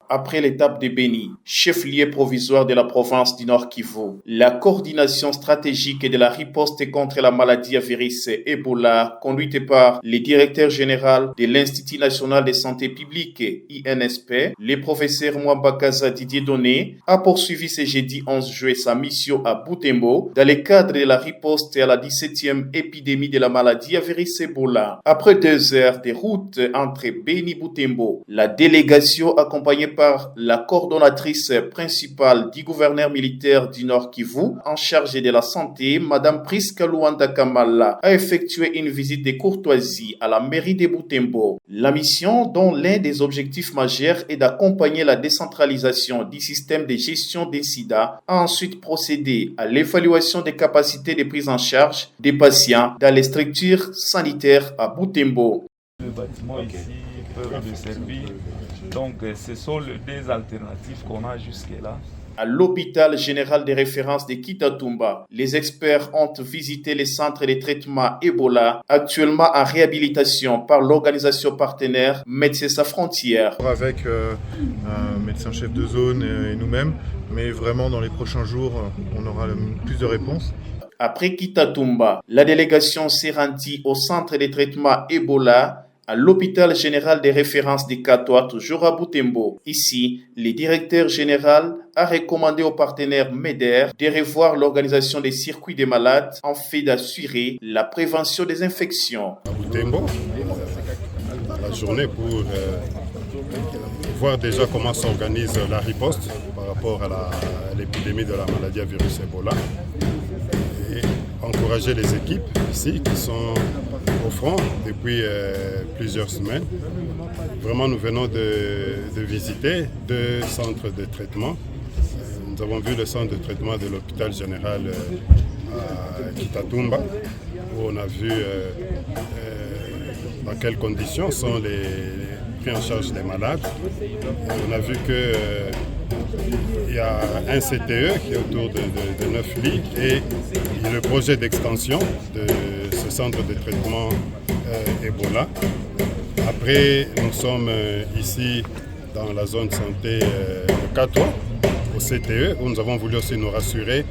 Après l'étape de Beni, chef-lieu provisoire de la province du Nord Kivu, la coordination stratégique de la riposte contre la maladie à virus Ebola, conduite par le directeur général de l'Institut national de santé publique, INSP, le professeur Mwambakaza Didier Donné, a poursuivi ce jeudi 11 juillet sa mission à Butembo dans le cadre de la riposte à la 17e épidémie de la maladie à virus Ebola. Après 2 heures de route entre Beni et Butembo, la délégation accompagnée par la coordonnatrice principale du gouverneur militaire du Nord Kivu en charge de la santé, Madame Priska Luanda Kamala, a effectué une visite de courtoisie à la mairie de Butembo. La mission, dont l'un des objectifs majeurs est d'accompagner la décentralisation du système de gestion des SIDA, a ensuite procédé à l'évaluation des capacités de prise en charge des patients dans les structures sanitaires à Butembo. Les bâtiments ici peuvent nous servir. Donc, ce sont des alternatives qu'on a jusque-là. À l'hôpital général de référence de Kitatumba, les experts ont visité les centres de traitement Ebola, actuellement en réhabilitation par l'organisation partenaire Médecins Sans Frontières. Avec un médecin-chef de zone et nous-mêmes, mais vraiment dans les prochains jours, on aura plus de réponses. Après Kitatumba, la délégation s'est rendue au centre de traitement Ebola, à l'hôpital général de référence de Katoa, toujours à Butembo. Ici, le directeur général a recommandé aux partenaires MEDER de revoir l'organisation des circuits des malades en fait d'assurer la prévention des infections. À Butembo, la journée pour voir déjà comment s'organise la riposte par rapport à l'épidémie de la maladie à virus Ebola. Et encourager les équipes ici qui sont au front depuis plusieurs semaines. Vraiment, nous venons de visiter 2 centres de traitement. Nous avons vu le centre de traitement de l'hôpital général à Kitatumba, où on a vu dans quelles conditions sont les pris en charge des malades. Et on a vu qu'il y a un CTE qui est autour de 9 lits et le projet d'extension de ce centre de traitement Ebola. Après, nous sommes ici dans la zone santé de Katoa, au CTE, où nous avons voulu aussi nous rassurer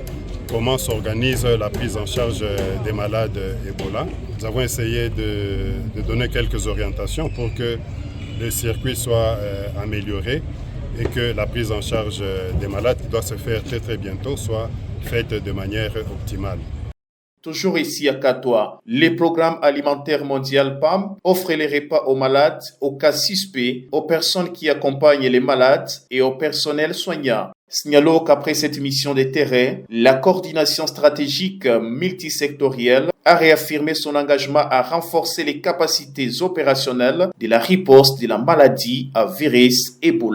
comment s'organise la prise en charge des malades Ebola. Nous avons essayé de donner quelques orientations pour que le circuit soit amélioré et que la prise en charge des malades qui doit se faire très très bientôt soit faite de manière optimale. Toujours ici à Katoa, le programme alimentaire mondial PAM offre les repas aux malades, aux cas suspects, aux personnes qui accompagnent les malades et au personnel soignant. Signalons qu'après cette mission de terrain, la coordination stratégique multisectorielle a réaffirmé son engagement à renforcer les capacités opérationnelles de la riposte de la maladie à virus Ebola.